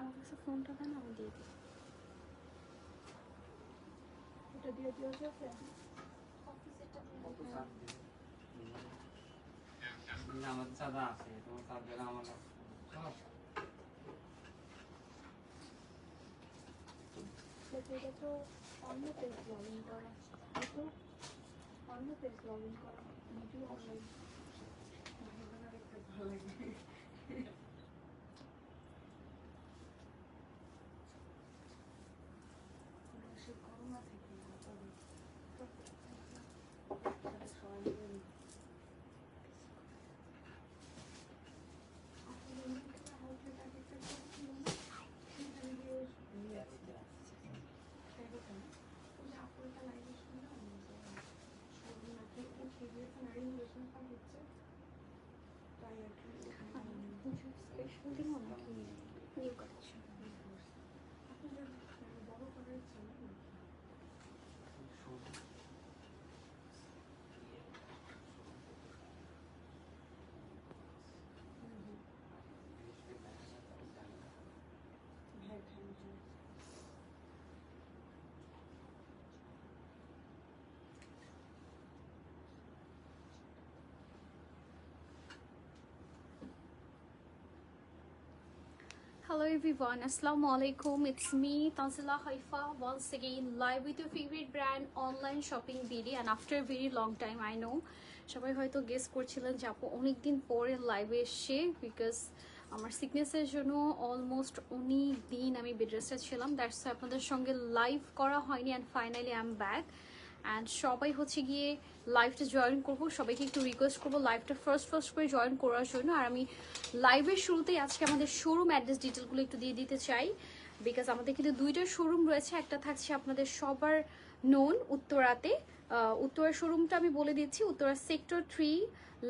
আমার কাছে ফোনটা দেন, আমি দিয়ে দিই। এটা দিয়ে দিও যে অফিসেরটা দিয়ে আমার চাঁদা আছে, তোমার চাঁদা আমার এটা তো অন্য পেজ লগ ইন করা, তো অন্য পেজ লগ ইন করা, ভিডিও অনলাইন ভালো লাগে। করোনা থেকে সবাই স্পেশাল দিব নাকি নিউ কালেকশন? আপনাদের বড় করার জন্য Hello everyone, Assalamu alaikum. It's me, Tanzila Haifa, once again live with your favorite brand online shopping BD, and after a very long time I know সবাই হয়তো গেস করছিলেন যে আপু অনেকদিন পরে লাইভে এসে, বিকজ আমার সিকনেসের জন্য অলমোস্ট অনেক দিন আমি বেড রেস্টে ছিলাম, দ্যাটস আপনাদের সঙ্গে লাইভ করা হয়নি, and finally I am back. And সবাই হচ্ছে গিয়ে লাইভটা জয়েন করবো, সবাইকে একটু রিকোয়েস্ট করবো লাইভটা ফার্স্ট করে জয়েন করার জন্য। আর আমি লাইভের শুরুতেই আজকে আমাদের শোরুম অ্যাড্রেস ডিটেলগুলো একটু দিয়ে দিতে চাই, বিকজ আমাদের কিন্তু দুইটা শোরুম রয়েছে। একটা থাকছে আপনাদের সবার নোন উত্তরাতে, উত্তরা শোরুমটা আমি বলে দিচ্ছি, উত্তরা সেক্টর 3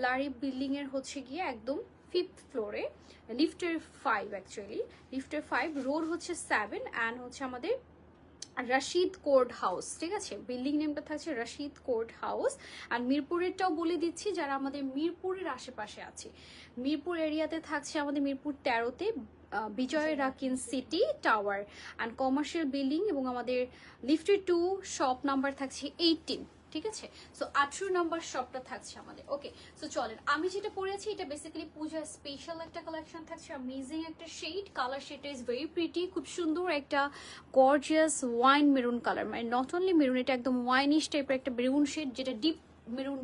লারি বিল্ডিংয়ের হচ্ছে গিয়ে একদম 5th ফ্লোরে, লিফটের 5, অ্যাকচুয়ালি লিফটের 5, রোড হচ্ছে 7, অ্যান্ড হচ্ছে আমাদের রশিদ কোর্ট হাউস, ঠিক আছে, বিল্ডিং নেমটা থাকছে রশিদ কোর্ট হাউস। আর মিরপুরেরটাও বলে দিচ্ছি, যারা আমাদের মিরপুরের আশেপাশে আছে, মিরপুর এরিয়াতে থাকছে আমাদের মিরপুর 13-তে Bijoy Rakin city tower and commercial building, এবং আমাদের লিফটের 2 শপ নাম্বার থাকছে 18, ঠিক আছে। সো 18 নম্বর শপটা থাকছে আমাদের। ওকে, সো চলেন, আমি যেটা পরেছি এটা বেসিক্যালি পূজার স্পেশাল একটা কালেকশন থাকছে, অ্যামেজিং একটা শেড, কালার শেডটা ইজ ভেরি প্রিটি, খুব সুন্দর একটা গর্জিয়াস ওয়াইন মেরুন কালার, মানে নট অনলি মেরুন, এটা একদম ওয়াইনিশ টাইপের একটা মেরুন শেড, যেটা ডিপ মেরুন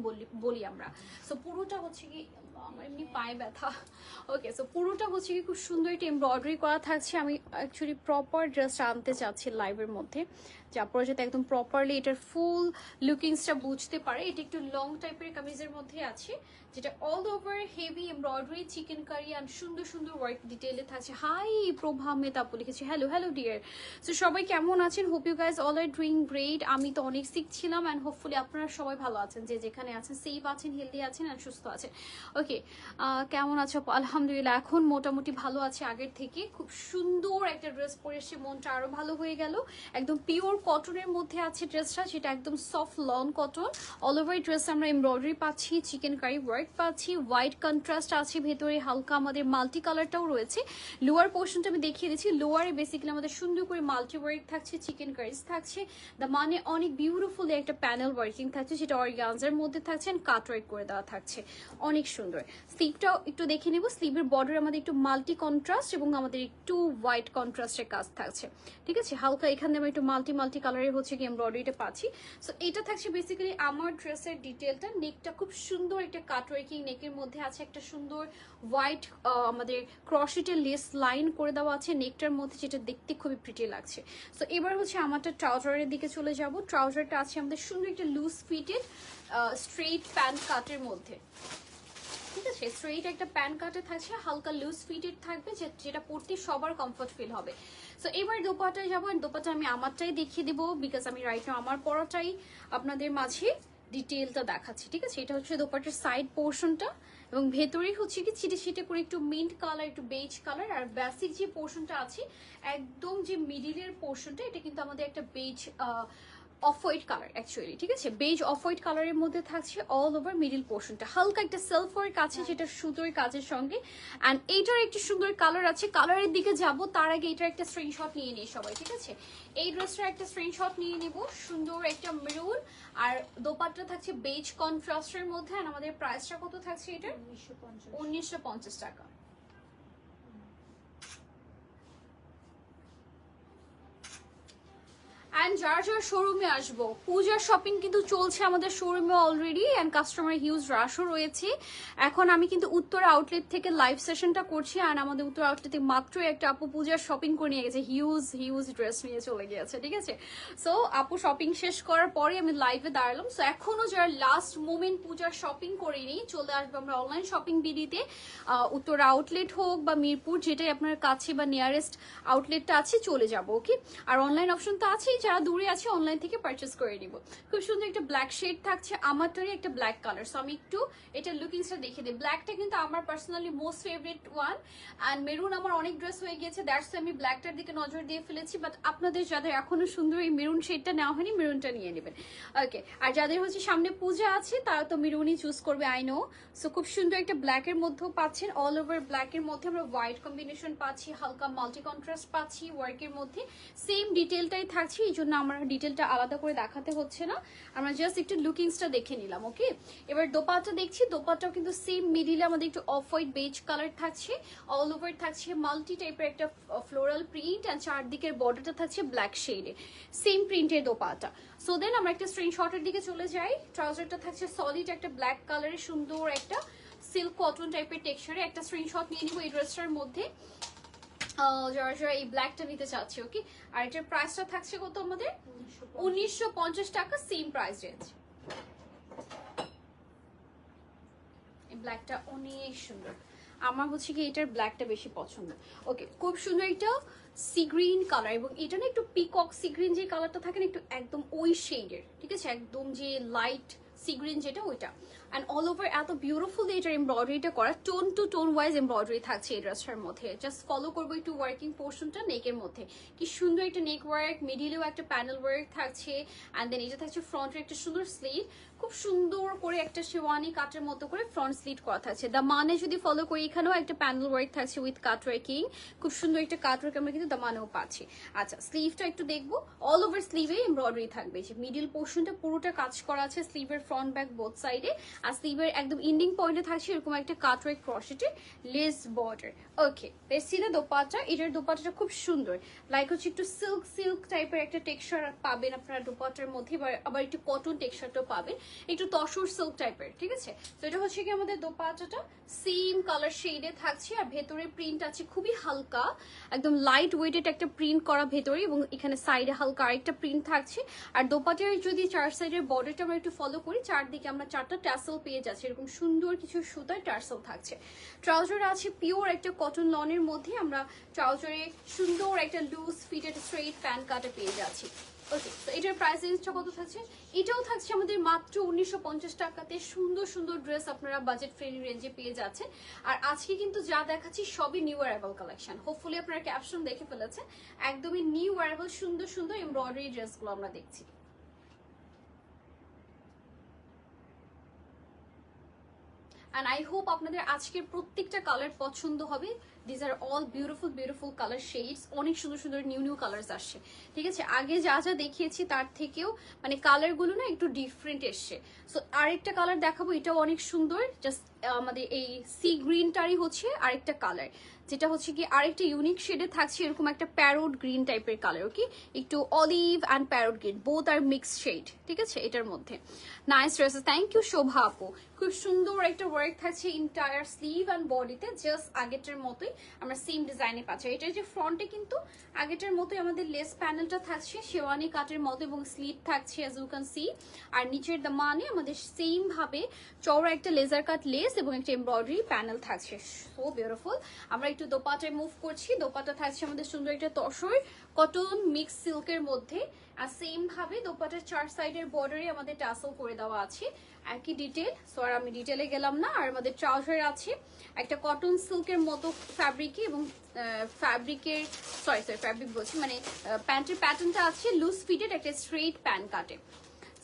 বলি আমরা। সো পুরোটা হচ্ছে কি, আমার এমনি পায়ে ব্যথা। ওকে, সো পুরোটা হচ্ছে কি খুব সুন্দর একটা এমব্রয়ডারি করা থাকছে। আমি অ্যাকচুয়ালি প্রপার ড্রেসটা আনতে চাচ্ছি লাইভের মধ্যে, যে আপনারা যাতে একদম প্রপারলি এটার ফুল লুকিংসটা বুঝতে পারে। এটা একটু লং টাইপের কামিজের মধ্যে আছে, যেটা all over heavy embroidery, chikankari and সুন্দর সুন্দর ওয়ার্ক ডিটেইলে থাকছে। হাই প্রভা আহমেদ আপু লিখেছি, হ্যালো হ্যালো ডিয়ার। সো সবাই কেমন আছেন? Hope you guys all are doing great. আমি তো অনেক সিক ছিলাম, অ্যান্ড হোপফুলি আপনারা সবাই ভালো আছেন, যে যেখানে আছেন সেফ আছেন, হেলদি আছেন অ্যান্ড সুস্থ আছেন। ওকে, কেমন আছো? আলহামদুলিল্লাহ, এখন মোটামুটি ভালো আছে আগের থেকে। খুব সুন্দর একটা ড্রেস পরে এসে মনটা আরো ভালো হয়ে গেল। একদম পিওর কটনের মধ্যে আছে ড্রেসটা, সেটা একদম soft long cotton. All over dress আমরা এমব্রয়ডারি পাচ্ছি, চিকেন কারি ওয়ার্ক পাচ্ছি, হোয়াইট কন্ট্রাস্ট আছে, ভেতরে হালকা আমাদের মাল্টি কালারটাও রয়েছে। লোয়ার পোর্শনটা আমি দেখিয়ে দিচ্ছি, লোয়ারে বেসিক্যালি আমাদের সুন্দর করে মাল্টি ওয়ার্ক থাকছে, চিকেন কারিজ থাকছে, দ্য মানে অনেক বিউটিফুল একটা প্যানেল ওয়ার্কিং থাকছে, সেটা অর্গানজার মধ্যে থাকছে, কাট ওয়ার্ক করে দেওয়া থাকছে, অনেক সুন্দর। স্লিভটাও একটু দেখে নেব, স্লিভের বর্ডার আমাদের একটু মাল্টি কন্ট্রাস্ট এবং আমাদের একটু হোয়াইট কন্ট্রাস্টের কাজ থাকছে, ঠিক আছে। হালকা এখানে আমরা একটু মাল্টি কালারের হচ্ছে কি এমব্রয়ডারিটা পাচ্ছি। সো এটা থাকছে বেসিক্যালি আমার ড্রেসের ডিটেলটা। নেকটা খুব সুন্দর একটা কাট ওয়ার্কিং, নেকের মধ্যে আছে একটা সুন্দর হোয়াইট আমাদের ক্রসেটের লেস লাইন করে দেওয়া আছে নেকটার মধ্যে, যেটা দেখতে খুবই প্রিটি লাগছে। সো এবার হচ্ছে আমারটা ট্রাউজারের দিকে চলে যাব। ট্রাউজারটা আছে আমাদের সুন্দর একটা লুজ ফিটেড স্ট্রেইট প্যান্ট কাটের মধ্যে, ঠিক আছে। স্ট্রেইট একটা প্যান্ট কাটে থাকছে, হালকা লুজ ফিটেড থাকবে, যেটা পরতে সবার কমফর্ট ফিল হবে। সো এবার দোপাটায় যাবো, দোপাটা আমি আমারটাই দেখিয়ে দেবো, বিকজ আমি রাইট নাও আমার পরাটাই আপনাদের মাঝে ডিটেলটা দেখাচ্ছি, ঠিক আছে। এটা হচ্ছে দোপাটার সাইড পোর্শনটা, এবং ভেতরে হচ্ছে কি ছিটে ছিটে করে একটু মিন্ট কালার, একটু বেজ কালার। আর বেসিক যে পোর্শনটা আছে একদম যে মিডিলের পোর্শনটা, এটা কিন্তু আমাদের একটা beige off white colour actually, ঠিক আছে, বেজ অফ হোয়াইট কালারের মধ্যে থাকছে অল ওভার মিডিল পোর্শনটা, হালকা একটা সেলফ ওয়ার্ক আছে যেটা সুতোর কাজের সঙ্গে। অ্যান্ড এইটার একটি সুন্দর কালার আছে, কালারের দিকে যাব তার আগে এটার একটা স্ক্রিনশট নিয়ে নিই সবাই, ঠিক আছে। এই ড্রেসটার একটা স্ক্রিনশট নিয়ে নিব, সুন্দর একটা মেরুন, আর দোপাট্টা থাকছে বেজ কন্ট্রাস্টের মধ্যে। আর আমাদের প্রাইসটা কত থাকছে এটা? 1950 টাকা। অ্যান্ড যারা যারা শোরুমে আসবো, পূজার শপিং কিন্তু চলছে আমাদের শোরুমে অলরেডি, অ্যান্ড কাস্টমার হিউজ রাশও রয়েছে। এখন আমি কিন্তু উত্তর আউটলেট থেকে লাইভ সেশনটা করছি, অ্যান্ড আমাদের উত্তর আউটলেটে মাত্রই একটা আপু পূজার শপিং করে নিয়ে গেছে, হিউজ হিউজ ড্রেস নিয়ে চলে গিয়েছে, ঠিক আছে। সো আপু শপিং শেষ করার পরে আমি লাইভে দাঁড়ালাম। সো এখনো যারা লাস্ট মোমেন্ট পূজার শপিং করিনি, চলে আসবো আমরা অনলাইন শপিং বিডিতে, উত্তর আউটলেট হোক বা মিরপুর, যেটাই আপনার কাছে বা নিয়ারেস্ট আউটলেটটা আছে চলে যাবো, ওকে। আর অনলাইন অপশন তো আছেই, যারা দূরে আছে অনলাইন থেকে পারচেস করে নিব। খুব সুন্দর একটা ব্ল্যাক শেড থাকছে, আমারটারই একটা ব্ল্যাক কালার। সো আমি একটু এটা লুকিংসটা দেখে দিই। ব্ল্যাকটা কিন্তু আমার personally most favourite one, and maroon আমার অনেক ড্রেস হয়ে গিয়েছে, দ্যাটস আমি ব্ল্যাকটার দিকে নজর দিয়ে ফেলেছি। বাট আপনাদের যাদের এখনো সুন্দর এই মেরুন শেডটা নেওয়া হয়নি, মেরুনটা নিয়ে নেবেন, ওকে। আর যাদের হচ্ছে সামনে পূজা আছে তারা তো মেরুনই চুজ করবে, আই নো। সো খুব সুন্দর একটা ব্ল্যাকের মধ্যেও পাচ্ছেন, অল ওভার ব্ল্যাকের মধ্যে আমরা হোয়াইট কম্বিনেশন পাচ্ছি, হালকা মাল্টি কন্ট্রাস্ট পাচ্ছি ওয়ার্কের মধ্যে, সেম ডিটেলটাই থাকছে, এই জন্য আমার ডিটেলটা আলাদা করে দেখাতে হচ্ছে না, আমরা জাস্ট একটু লুকিংসটা দেখে নিলাম, ওকে। এবার দোপাট্টা দেখছি, দোপাট্টাও কিন্তু সেম মিডিলে আমাদের একটু অফ হোয়াইট বেজ কালার থাকছে, অল ওভার থাকছে মাল্টি টাইপের একটা ফ্লোরাল প্রিন্ট, অ্যান্ড চারদিকের বর্ডারটা থাকছে ব্ল্যাক শেডে, সেম প্রিন্টের দোপাট্টা। সো দেন আমরা একটা স্ক্রিনশটের দিকে চলে যাই। ট্রাউজারটা থাকছে সলিড একটা ব্ল্যাক কালারের, সুন্দর একটা সিল্ক কটন টাইপের টেক্সচারে। একটা স্ক্রিনশট নিয়ে নিব এই ড্রেসটার মধ্যে, যারা যারা এই ব্ল্যাকটা নিতে চাচ্ছে, ওকে। আর এটার প্রাইসটা থাকছে কত আমাদের? 1950 টাকা, সেম প্রাইস রেঞ্জ। এই ব্ল্যাকটা অনেক সুন্দর, আমার হচ্ছে কি এটার ব্ল্যাকটা বেশি পছন্দ, ওকে। খুব সুন্দর একটা সি গ্রিন কালার, এবং এটা না একটু পিকক সি গ্রিন যে কালারটা থাকে না, একটু একদম ওই শেডের, ঠিক আছে, একদম যে লাইট সি গ্রিন যেটা ওইটা। অ্যান্ড অল ওভার এত বিউটিফুল এটার এমব্রয়ডারিটা করা, tone to tone wise embroidery থাকছে এই ড্রেসটার মধ্যে। জাস্ট ফলো করবো একটু ওয়ার্কিং পোর্শনটা নেকের মধ্যে, কি সুন্দর একটা নেক ওয়ার্ক, মিডিলেও একটা প্যানেল ওয়ার্ক থাকছে, অ্যান্ড দেন এটা থাকছে ফ্রন্টের একটা সুন্দর স্লিভ, খুব সুন্দর করে একটা শেওয়ানি কাটের মতো করে ফ্রন্ট স্লিট করা থাকছে। দামানে যদি ফলো করি, এখানেও একটা প্যানেল ওয়ার্ক থাকছে উইথ কাট ওয়ার্কিং, খুব সুন্দর একটা কাট ওয়ার্ক আমরা কিন্তু দামানেও পাচ্ছি। আচ্ছা, স্লিভটা একটু দেখবো, অল ওভার স্লিভে এমব্রয়ডারি থাকবে, যে মিডিল পোর্শনটা পুরোটা কাজ করা আছে, স্লিভের ফ্রন্ট ব্যাক বোথ সাইডে, আর স্লিভের একদম ইন্ডিং পয়েন্টে থাকছে এরকম একটা কাট ওয়ার্ক ক্রসেটের লেস বর্ডার, ওকে। সিধা দোপাট্টা, এটার দোপাট্টাটা খুব সুন্দর, লাইক হচ্ছে একটু সিল্ক সিল্ক টাইপের একটা টেক্সচার পাবেন আপনারা দোপাট্টার মধ্যে, আবার একটু কটন টেক্সচারটাও পাবেন, একটু তসর সিল্ক টাইপের, ঠিক আছে। তো এটা হচ্ছে কি আমাদের দোপাট্টাটা সেম কালার শেডে থাকছে, আর ভেতরে প্রিন্ট আছে খুবই হালকা, একদম লাইট ওয়েটেড একটা প্রিন্ট করা ভেতরে, এবং এখানে সাইডে হালকা আরেকটা প্রিন্ট থাকছে। আর দোপাট্টার যদি চার সাইডের বর্ডারটা আমরা একটু ফলো করি, চারদিকে আমরা চারটা ট্যাসেল পেয়ে যাচ্ছি, এরকম সুন্দর কিছু সুতার ট্যাসেল থাকছে। ট্রাউজার আছে পিওর একটা কটন লনের মধ্যে, আমরা ট্রাউজারে সুন্দর একটা লুজ ফিটেড স্ট্রেট প্যান্ট কাটে পেয়ে যাচ্ছি, ওকে। তো এটার প্রাইস রেঞ্জটা কত থাকছে? এটাও থাকছে আমাদের মাত্র 1950 টাকাতে। সুন্দর সুন্দর ড্রেস আপনারা বাজেট ফ্রেন্ডলি রেঞ্জে পেয়ে যাচ্ছেন। আর আজকে কিন্তু যা দেখাচ্ছি সবই নিউ অ্যারাইভাল কালেকশন, হোপফুলি আপনারা ক্যাপশন দেখে ফেলেছেন, একদমই নিউ অ্যারাইভাল সুন্দর সুন্দর এমব্রয়ডারি ড্রেসগুলো আমরা দেখছি। অ্যান্ড আই হোপ আপনাদের আজকের প্রত্যেকটা কালার পছন্দ হবে। This are all beautiful beautiful colour shades, অনেক সুন্দর সুন্দর নিউ নিউ কালার্স আসছে, ঠিক আছে। আগে যা যা দেখিয়েছি তার থেকেও মানে কালারগুলো না একটু ডিফারেন্ট এসছে। সো আরেকটা কালার দেখাবো, এটাও অনেক সুন্দর, জাস্ট আমাদের এই সি গ্রিনটারই হচ্ছে আরেকটা কালার, যেটা হচ্ছে কি আরেকটা ইউনিক শেডে থাকছে, এরকম একটা প্যারোট গ্রিন টাইপের কালার, ওকে। একটু olive and parrot green both are mix shade, ঠিক আছে। এটার মধ্যে nice dresses, thank you Shobha আপু। খুব সুন্দর একটা ওয়ার্ক থাকছে ইন্টায়ার স্লিভ অ্যান্ড বডিতে, জাস্ট আগেরটার মতোই আমরা সেম ডিজাইনে পাচ্ছি। এটার যে ফ্রন্টে কিন্তু আগেরটার মতোই আমাদের লেস প্যানেলটা থাকছে শেওয়ানি কাটের মতো, এবং স্লিভ থাকছে অ্যাজ ইউ ক্যান সি। আর নিচের দামানে আমাদের সেম ভাবে চওড়া একটা লেজার কাট লেস, এবং একটা এমব্রয়ডারি প্যানেল থাকছে, সো বিউটিফুল। আমরা একটু দোপাটায় মুভ করছি। দোপাটা থাকছে আমাদের সুন্দর একটা তসর কটন মিক্স সিল্কের মধ্যে, আর সেম ভাবে দোপাটার 4 সাইডের বর্ডারে আমাদের টাসেল করে দেওয়া আছে, একই ডিটেল। সো আর আমি ডিটেলে গেলাম না। আর আমাদের ট্রাউজার আছে একটা কটন সিল্কের মতো ফ্যাব্রিকে, এবং ফ্যাব্রিকের ফ্যাব্রিক বলছি মানে প্যান্টের প্যাটার্নটা আছে লুজ ফিটেড একটা স্ট্রেট প্যান্ট কাটে।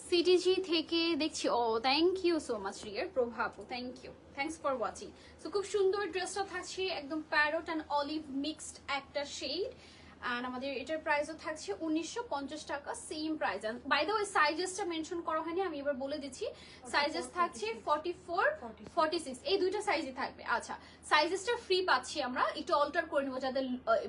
সিটিজি থেকে দেখছি, ও থ্যাংক ইউ সো মাচ রিয়ার প্রভাপু, thank you, thanks for watching. So খুব সুন্দর ড্রেসটা থাকছে, একদম প্যারট অ্যান্ড অলিভ মিক্সড একটা শেড। আর আমাদের এটার প্রাইসও থাকছে 1950 টাকা, same price. By the way সাইজেসটা মেনশন করা হয়নি, আমি এবার বলে দিচ্ছি। সাইজেস থাকছে 44, 46, এই দুইটা সাইজই থাকবে। আচ্ছা, সাইজেসটা ফ্রি পাচ্ছি আমরা, একটু অল্টার করে নেবো যাদের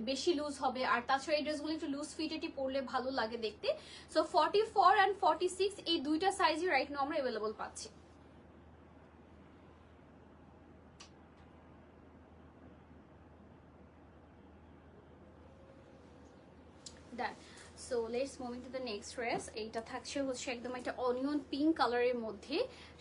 বেশি লুজ হবে, আর তাছাড়া এই ড্রেসগুলো একটু লুজ ফিটেডই পরলে ভালো লাগে দেখতে। সো 44 অ্যান্ড 46 এই দুইটা সাইজই রাইট নাও আমরা অ্যাভেলেবল পাচ্ছি। Done. So let's move into the next dress. এইটা থাকছে হচ্ছে একদম একটা অনিয়ন পিঙ্ক কালারের মধ্যে,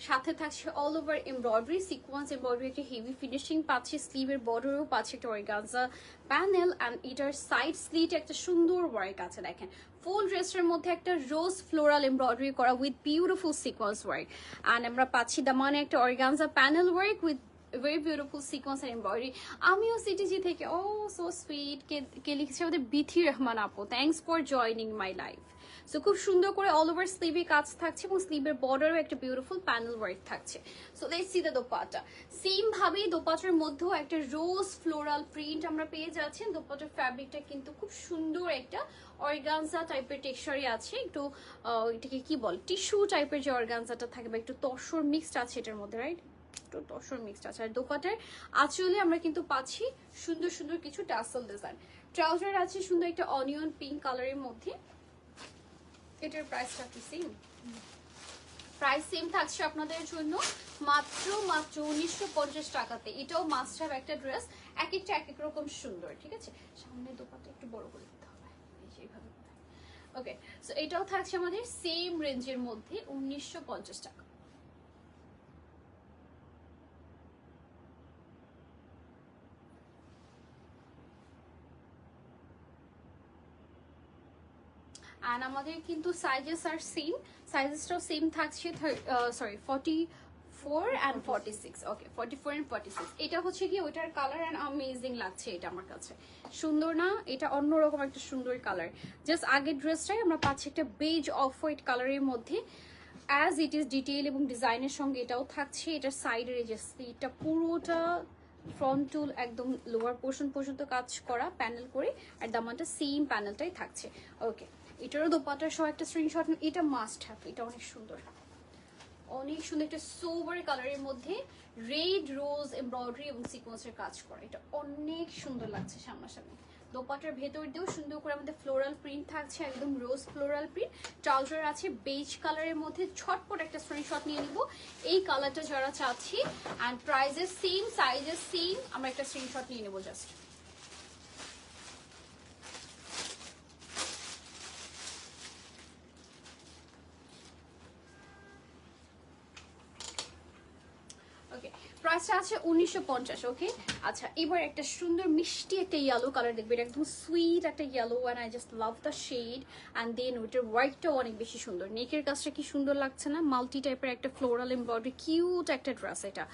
সাথে থাকছে all over embroidery sequence embroidery, একটা হেভি ফিনিশিং পাচ্ছে, স্লিভের বর্ডারও পাচ্ছে একটা অর্গানজা প্যানেল, অ্যান্ড এটার সাইড স্লিট একটা সুন্দর ওয়ার্ক আছে। দেখেন ফুল ড্রেসের মধ্যে একটা রোজ ফ্লোরাল এমব্রয়ডারি করা with beautiful sequence work, and আমরা পাচ্ছি দামানে একটা organza panel work with very beautiful sequence and embroidery. আমিও সিটিজি থেকে, ও সো সুইট, কে লিখেছে আমাদের বিথি রহমান আপু, thanks for joining my life. So খুব সুন্দর করে অল ওভার স্লিভে কাজ থাকছে, এবং স্লিভের বর্ডারও একটা বিউটিফুল প্যানেল ওয়ার্ক থাকছে। So let's see the dupatta. Same ভাবেই দোপাট্টার মধ্যেও একটা রোজ ফ্লোরাল প্রিন্ট আমরা পেয়ে যাচ্ছেন। দোপাট্টার ফ্যাব্রিকটা কিন্তু খুব সুন্দর একটা অর্গানজা টাইপের টেক্সচারই আছে, একটু এটাকে কি বল টিস্যু টাইপের যে অর্গানজাটা থাকে, বা একটু তসর মিক্সড আছে এটার মধ্যে, রাইট? তসর মিক্সড আছে। আর দোপাটার আঁচলে আমরা কিন্তু পাচ্ছি সুন্দর সুন্দর কিছু টাসেল ডিজাইন। ট্রাউজার আছে সুন্দর একটা অনিয়ন পিঙ্ক কালারের মধ্যে। এটার প্রাইসটা কি সেম? প্রাইস সেম থাকছে আপনাদের জন্য মাত্র 1950 টাকাতে। এটাও মাস্ট হ্যাভ একটা ড্রেস, এক একটা এক এক রকম সুন্দর, ঠিক আছে? সামনে দোপাটা একটু বড় করে দিতে হবে, এইভাবে। ওকে, সো এটাও থাকছে আমাদের সেম রেঞ্জের মধ্যে 1950 টাকা। অ্যান্ড আমাদের কিন্তু সাইজেস আর সেম, সাইজেসটাও সেম থাকছে 44 অ্যান্ড 46। Okay, 44 and 46। এটা হচ্ছে কি ওইটার কালার, অ্যান্ড অ্যামেজিং লাগছে এটা আমার কাছে, সুন্দর না? এটা অন্যরকম একটা সুন্দর কালার। জাস্ট আগের ড্রেসটাই আমরা পাচ্ছি একটা বেজ অফ হোয়াইট কালারের মধ্যে, অ্যাজ ইট ইজ ডিটেইল এবং ডিজাইনের সঙ্গে এটাও থাকছে। এটার সাইডের এই যে স্লিটটা পুরোটা ফ্রন্ট টু একদম লোয়ার পোর্শন পর্যন্ত কাজ করা প্যানেল করে, আর দামানটা সেম প্যানেলটাই থাকছে। ওকে, এটারও দোপাট্টার সহ একটা স্ক্রিনশট, এটা মাস্ট হ্যাভ, এটা অনেক সুন্দর, অনেক সুন্দর একটা সোবার কালারের মধ্যে রেড রোজ এমব্রয়ডারি এবং সিকোয়েন্সের কাজ করা, এটা অনেক সুন্দর লাগছে সামনাসামনি। দোপাট্টার ভেতর দিয়েও সুন্দর করে আমাদের ফ্লোরাল প্রিন্ট থাকছে, একদম রোজ ফ্লোরাল প্রিন্ট। ট্রাউজার আছে বেজ কালারের মধ্যে, ছটপট একটা স্ক্রিনশট নিয়ে নিব এই কালারটা যারা চাচ্ছি। And prices same, sizes same, আমরা একটা স্ক্রিনশট নিয়ে নেবো জাস্ট। প্রাইসটা আছে 1950। ওকে, আচ্ছা এবার একটা সুন্দর মিষ্টি একটা ইয়েলো কালার দেখবে, এটা একদম সুইট একটা yellow, and I just love the shade. And then ওইটার হোয়াইটটাও অনেক বেশি সুন্দর, নেকের কাজটা কি সুন্দর লাগছে না? মাল্টি টাইপের একটা ফ্লোরাল এমব্রয়ডারি, কিউট একটা ড্রেস এটা।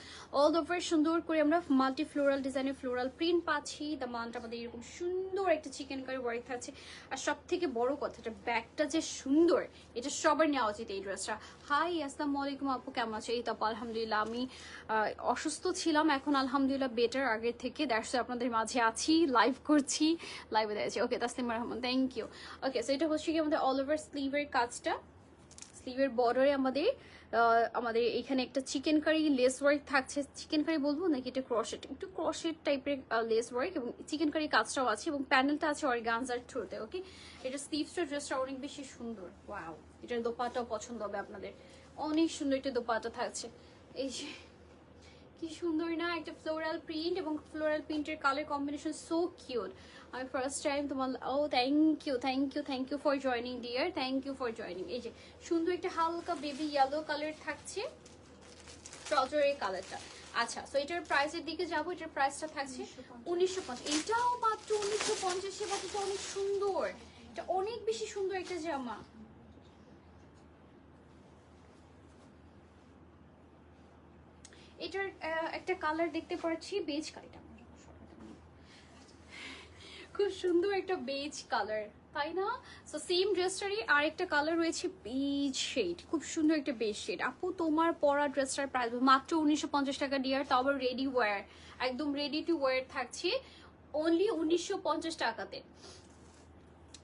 অল ওভার সুন্দর করে আমরা মাল্টি ফ্লোরাল ডিজাইনের ফ্লোরাল প্রিন্ট পাচ্ছি। দ্য মানটা আমাদের এরকম সুন্দর একটা চিকেন কারি ওয়ার্ক থাকছে। আর সব থেকে বড় কথা, এটা ব্যাগটা যে সুন্দর, এটা সবার নেওয়া উচিত এই ড্রেসটা। হাই, আসসালামু আলাইকুম আপু, কেমন আছে? এই তো আলহামদুলিল্লাহ, আমি অসুস্থ ছিলাম, এখন আলহামদুলিল্লাহ বেটার আগের থেকে, দ্যাটস আপনাদের মাঝে আছি, লাইভ করছি, লাইভে দিয়েছি। Okay, Taslima Rahman, thank you. Okay, so এটা হচ্ছে কি আমাদের অল ওভার স্লিভের কাজটা, স্লিভের বর্ডারে আমাদের এখানে একটা চিকেন কারি লেস ওয়ার্ক থাকছে। চিকেন কারি বলবো নাকি এটা ক্রশেট, একটু ক্রশেট টাইপের লেস ওয়ার্ক, এবং চিকেন কারি কাজটাও আছে, এবং প্যানেলটা আছে অর্গানজার থ্রুতে। ওকে, এটা স্লিভসটা ড্রেসটা অনেক বেশি সুন্দর, ওয়াও। এটার দোপাটাও পছন্দ হবে আপনাদের, অনেক সুন্দর একটা দোপাটা থাকছে। এই যে কি সুন্দর না, একটা ফ্লোরাল প্রিন্ট এবং ফ্লোরাল প্রিন্টের কালার কম্বিনেশন, সো কিউট। আমি ফার্স্ট টাইম তোমার, ও thank you, thank you, thank you for joining dear, thank you for joining. এই যে সুন্দর একটা হালকা বেবি ইয়েলো কালার থাকছে ট্রাউজারের কালারটা। আচ্ছা, সো এটার প্রাইসের দিকে যাবো। এটার প্রাইসটা থাকছে 1950। এটাও মাত্র 1950 এ, বাট এটা অনেক সুন্দর, এটা অনেক বেশি সুন্দর একটা জামা। এটার একটা কালার দেখতে পাচ্ছি বেজ কালার, খুব সুন্দর একটা বেজ কালার, তাই না? সো সেম ড্রেসটারই আরেকটা কালার রয়েছে বেজ শেড, খুব সুন্দর একটা বেজ শেড। আপু তোমার পরা ড্রেসটার প্রাইস মাত্র 1950 টাকা ডিয়ার, তাও আবার রেডি ওয়্যার, একদম রেডি টু ওয়্যার থাকছে অনলি 1950 টাকাতে।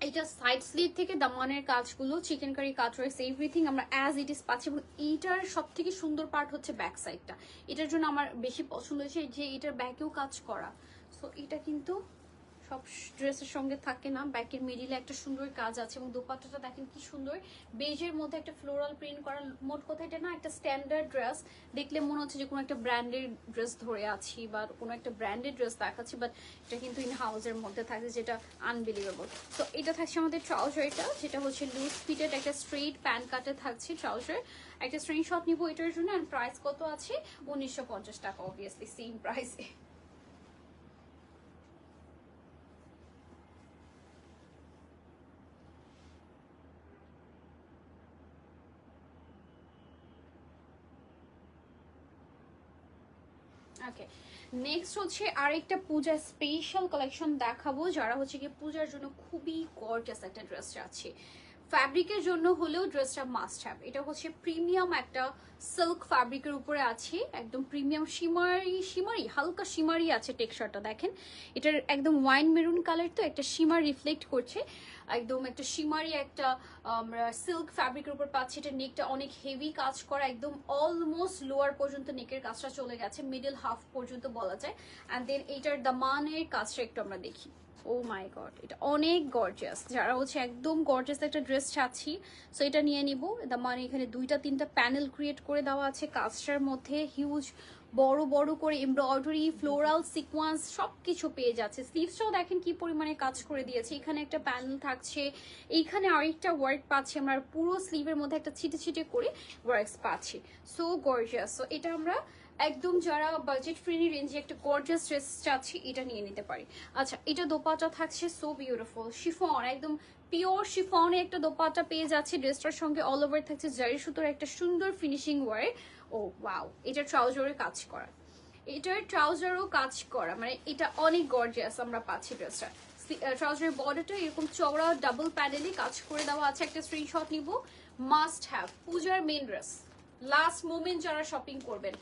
এটা সাইড স্লিভ থেকে দামানের কাজগুলো, চিকেন কারি কাজ রয়েছে, এভরিথিং আমরা অ্যাজ ইট ইজ পাচ্ছি। এবং এইটার সব থেকে সুন্দর পার্ট হচ্ছে ব্যাক সাইডটা, এটার জন্য আমার বেশি পছন্দ হয়েছে যে এটার ব্যাকেও কাজ করা। সো এটা কিন্তু সব ড্রেসের সঙ্গে থাকে না, ব্যাকের মিডিলে একটা সুন্দর কাজ আছে। এবং দোপাট্টাটা দেখেন কি সুন্দর, বেজের মধ্যে একটা ফ্লোরাল প্রিন্ট করা। মোট কথা এটা না একটা স্ট্যান্ডার্ড ড্রেস, দেখলে মনে হচ্ছে যে কোনো একটা ব্র্যান্ডের ড্রেস ধরে আছি বা কোনো একটা ব্র্যান্ডেড ড্রেস দেখাচ্ছি, বাট এটা কিন্তু ইন হাউসের মধ্যে থাকছে, যেটা আনবিলিভেবল। তো এটা থাকছে আমাদের ট্রাউজারটা, যেটা হচ্ছে লুজ ফিটেড একটা স্ট্রেট প্যান্ট কাটে থাকছে ট্রাউজার। একটা স্ক্রিনশট নিবো এটার জন্য। অ্যান্ড প্রাইস কত আছে? 1950 টাকা, অবভিয়াসলি সেম প্রাইসে। ওকে, নেক্সট হচ্ছে আরেকটা পূজা স্পেশাল কালেকশন দেখাবো, যারা হচ্ছে কি পূজার জন্য খুবই গর্জিয়াস একটা ড্রেস চাচ্ছে। ফ্যাব্রিকের জন্য হলেও ড্রেসটা মাস্ট হ্যাভ। এটা হচ্ছে প্রিমিয়াম একটা সিল্ক ফ্যাব্রিকের উপরে আছে, একদম প্রিমিয়াম শিমারি শিমারি হালকা শিমারি আছে টেক্সচারটা দেখেন। এটার একদম ওয়াইন মেরুন কালার, তো একটা শিমার রিফ্লেক্ট করছে, একদম একটা শিমারি একটা আমরা সিল্ক ফ্যাব্রিকের উপর পাচ্ছি। এটা নেকটা অনেক হেভি কাজ করা, একদম অলমোস্ট লোয়ার পর্যন্ত নেকের কাজটা চলে গেছে, মিডল হাফ পর্যন্ত বলা যায়। অ্যান্ড দেন এইটার দামানের কাজটা একটু আমরা দেখি। ও মাই গড, এটা অনেক গর্জিয়াস। যারা হচ্ছে একদম গর্জিয়াস একটা ড্রেস চাচ্ছি, সো এটা নিয়ে নিব। দামান এখানে 2-3টা প্যানেল ক্রিয়েট করে দেওয়া আছে, কাজটার মধ্যে হিউজ বড় বড় করে এমব্রয়ডারি, ফ্লোরাল সিকোয়েন্স সবকিছু পেয়ে যাচ্ছে। স্লিভসটাও দেখেন কি পরিমাণে কাজ করে দিয়েছে। এখানে একটা প্যানেল থাকছে, এইখানে আরেকটা ওয়ার্ক পাচ্ছি আমরা, পুরো স্লিভের মধ্যে একটা ছিটে ছিটে করে ওয়ার্কস পাচ্ছি। So gorgeous. সো এটা আমরা একদম যারা বাজেট ফ্রেন্ডলি রেঞ্জে একটা গর্জিয়াস ড্রেস চাচ্ছি, এটা নিয়ে নিতে পারি। আচ্ছা, এটা দোপাট্টা থাকছে সো বিউটিফুল, শিফন, একদম পিওর শিফনে একটা দোপাট্টা পেয়ে যাচ্ছে। ড্রেসটার সঙ্গে অল ওভার থাকছে জারি সুতোর একটা সুন্দর ফিনিশিং ওয়ার্ক। ও ওয়াও, এটা ট্রাউজারে কাজ করা, এটার ট্রাউজারও কাজ করা, মানে এটা অনেক গর্জিয়াস আমরা পাচ্ছি ড্রেসটা। ট্রাউজারের বর্ডারটা এরকম চওড়া ডাবল প্যানেলে কাজ করে দেওয়া আছে। একটা স্ক্রিনশট নিব, মাস্ট হ্যাভ পূজার মেন ড্রেস। লাস্ট মোমেন্ট যারা শপিং করবেন,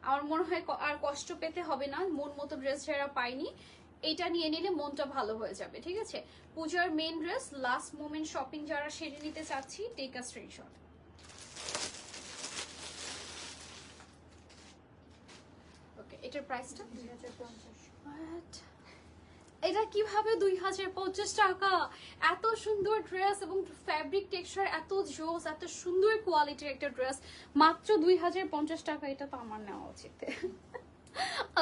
আমার মনে হয় আর কষ্ট পেতে হবে না, মন মতো ড্রেস যারা পাইনি এটা নিয়ে নিলে মনটা ভালো হয়ে যাবে। ঠিক আছে, পূজার main dress, last moment shopping যারা সেরে নিতে চাচ্ছি, টেক আ স্ক্রিনশট। ওকে, এটার প্রাইসটা 2050। এটা কিভাবে 2050 টাকা? এত সুন্দর ড্রেস এবং ফ্যাব্রিক টেক্সচার এত জোস, এত সুন্দর কোয়ালিটির একটা ড্রেস মাত্র 2050 টাকা, এটা তো আমার নেওয়া উচিত।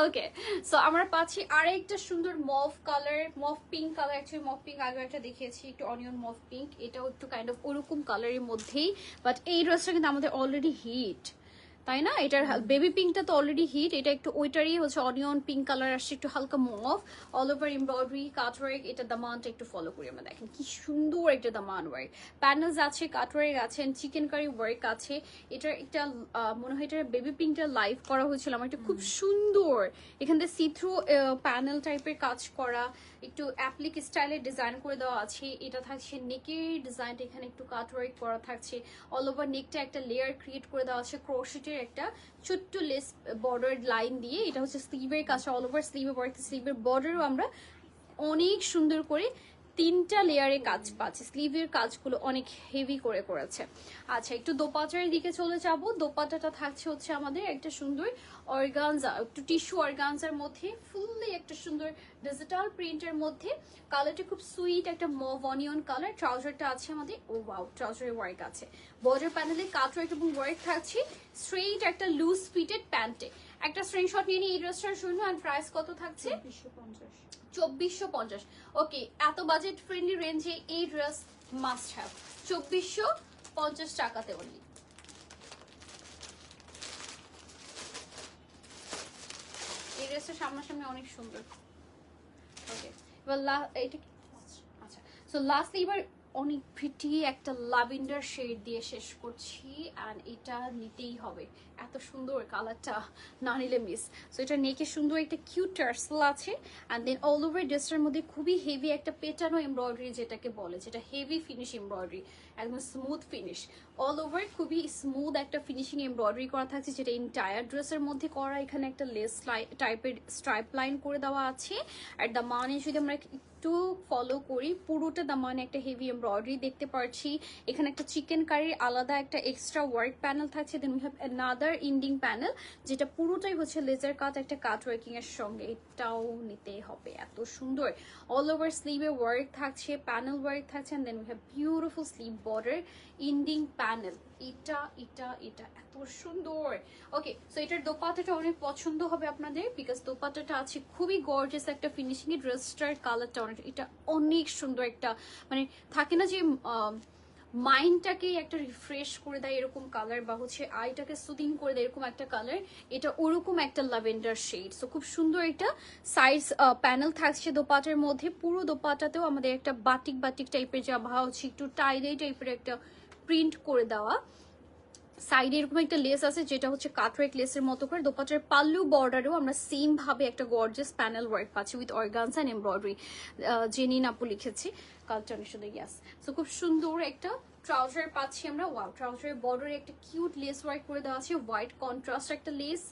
ওকে, সো আমরা পাচ্ছি আরেকটা সুন্দর mauve colour, mauve pink colour. Actually mauve pink আগে একটা দেখিয়েছি, একটু অনিয়ন মভ পিঙ্ক, এটাও একটু কাইন্ড অফ ওরকম কালারের মধ্যেই, বাট এই ড্রেসটা কিন্তু আমাদের অলরেডি হিট, তাই না? এটার বেবি পিঙ্কটা তো অলরেডি হিট, এটা একটু ওইটারই হচ্ছে অনিয়ন পিঙ্ক কালার আসছে, একটু হালকা mauve, all over embroidery cutwork. এটা দামানটা একটু ফলো করি আমরা, দেখেন কি সুন্দর একটা দামান ওয়ার্ক, প্যানেলস আছে, কাটওয়ার্ক আছে, চিকেন কারি ওয়ার্ক আছে। এটার একটা মনে হয় এটার বেবি পিঙ্কটা লাইভ করা হয়েছিল আমার, এটা খুব সুন্দর। এখান থেকে সি থ্রু প্যানেল টাইপের কাজ করা, একটু অ্যাপ্লিক স্টাইলের ডিজাইন করে দেওয়া আছে। এটা থাকছে নেকের ডিজাইনটা, এখানে একটু কাটওয়ার্ক করা থাকছে, অল ওভার নেকটা একটা লেয়ার ক্রিয়েট করে দেওয়া আছে ক্রোশেটের একটা ছোট্ট লেস বর্ডার লাইন দিয়ে। এটা হচ্ছে স্লিভের কাছে, অল ওভার স্লিভে ওয়ার্ক, স্লিভের বর্ডারও আমরা অনেক সুন্দর করে 3টা লেয়ারে কাজ পাচ্ছে, স্লিভের কাজগুলো অনেক হেভি করে করেছে। আচ্ছা, একটু দোপাট্টার দিকে চলে যাব। দোপাট্টাটা থাকছে হচ্ছে আমাদের একটা সুন্দর অর্গানজা, একটু টিস্যু অর্গানজার মধ্যে, ফুললি একটা সুন্দর ডিজিটাল প্রিন্টের মধ্যে, কালারটা খুব সুইট একটা মভ অনিয়ন কালার। ট্রাউজারটা আছে আমাদের, ও ওয়াও, ট্রাউজারের ওয়ার্ক আছে, বর্ডার প্যানেলে কাটওয়ার্ক এবং ওয়ার্ক থাকছে, স্ট্রেইট একটা লুজ ফিটেড প্যান্টে। একটা স্ক্রিনশট নিয়ে নিই এই ড্রেসটার জন্য। অ্যান্ড প্রাইস কত থাকছে? 2450। ওকে, এত বাজেট ফ্রেন্ডলি রেঞ্জে এই ড্রেস মাস্ট হ্যাভ 2450 টাকাতে অনলি। এই ড্রেসটা সামনাসামনি অনেক সুন্দর। ওকে, এবার এটা আচ্ছা, সো লাস্টলি এবার অনেক প্রিটি একটা লাভেন্ডার শেড দিয়ে শেষ করছি, অ্যান্ড এটা নিতেই হবে, এত সুন্দর কালারটা, না নিলে মিস। সো এটা নেকে সুন্দর একটা কিউট টার্সেল আছে, অ্যান্ড দেন অল ওভার ড্রেসটার মধ্যে খুবই হেভি একটা পেটানো এমব্রয়ডারি যেটাকে বলে, যেটা হেভি ফিনিশ এমব্রয়ডারি, একদম স্মুথ ফিনিশ অল ওভার, খুবই স্মুথ একটা ফিনিশিং এমব্রয়ডারি করা থাকছে, যেটা এন্টায়ার ড্রেসের মধ্যে করা। এখানে একটা লেস টাইপের স্ট্রাইপ লাইন করে দেওয়া আছে, আর দামানে যদি আমরা একটু ফলো করি, পুরোটা দামানে একটা হেভি এমব্রয়ডারি দেখতে পাচ্ছি। এখানে একটা চিকেন কারির আলাদা একটা এক্সট্রা ওয়ার্ক প্যানেল থাকছে, then we have another ending panel, যেটা পুরোটাই হচ্ছে লেজার কাট একটা কাট ওয়ার্কিং এর সঙ্গে, এটাও নিতে হবে, এত সুন্দর। অল ওভার স্লিভে ওয়ার্ক থাকছে, প্যানেল ওয়ার্ক থাকছে, and then we have beautiful sleeve border, ending panel, এটা এটা এটা এত সুন্দর। ওকে, সো এটার দোপাট্টাটা অনেক পছন্দ হবে আপনাদের, বিকজ দোপাট্টাটা আছে খুবই গর্জিয়াস একটা ফিনিশিং এর, ড্রেসটার কালারটা অনেক, এটা অনেক সুন্দর একটা, মানে থাকে না যে মাইন্ডটাকে একটা রিফ্রেশ করে দেয় এরকম কালার, বা হচ্ছে আইটাকে সুদিং করে দেয় এরকম একটা কালার, এটা ওরকম একটা ল্যাভেন্ডার শেড। সো খুব সুন্দর একটা সাইজ প্যানেল থাকছে দোপাটার মধ্যে, পুরো দোপাটাতেও আমাদের একটা বাটিক বাটিক টাইপের, যা ভা হচ্ছে একটু টাইডাই টাইপের একটা প্রিন্ট করে দেওয়া। সাইডে এরকম একটা লেস আছে, যেটা হচ্ছে কাটওয়ার্ক লেসের মতো করে। দোপাটার পাল্লু বর্ডারেও আমরা সেম ভাবে একটা গর্জিয়াস প্যানেল ওয়ার্ক পাচ্ছি উইথ অর্গানস অ্যান্ড এমব্রয়ডারি, জেনিন আপু লিখেছি, কালচার নিশ্চয় ইয়াস। সো খুব সুন্দর একটা ট্রাউজার পাচ্ছি আমরা, ওয়াও, ট্রাউজারের বর্ডারে একটা কিউট লেস ওয়ার্ক করে দেওয়া আছে, হোয়াইট কন্ট্রাস্ট একটা less,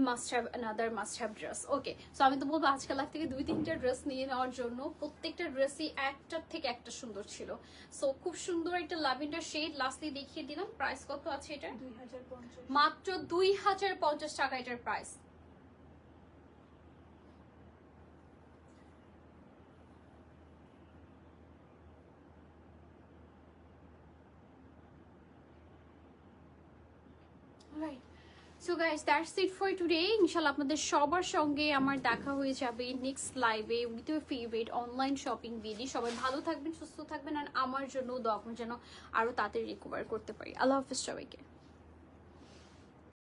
must have another must have dress. Okay, so আমি তো বলবো আজকাল থেকে 2-3টা ড্রেস নিয়ে নেওয়ার জন্য, প্রত্যেকটা ড্রেসই একটার থেকে একটা সুন্দর ছিল। সো খুব সুন্দর একটা ল্যাভেন্ডার শেড লাস্টলি দেখিয়ে দিলাম। প্রাইস কত আছে এটা? 2050, মাত্র 2050 টাকা এটার price. Right, so guys that's it for today. ইনশাল্লাহ আপনাদের সবার সঙ্গে আমার দেখা হয়ে যাবে নেক্সট লাইভে with your favourite online shopping ভিডি। সবাই ভালো থাকবেন, সুস্থ থাকবেন, আর আমার জন্য দোয়া করুন যেন আরো তাড়াতাড়ি রিকভার করতে পারি। আল্লাহ হাফিজ সবাইকে।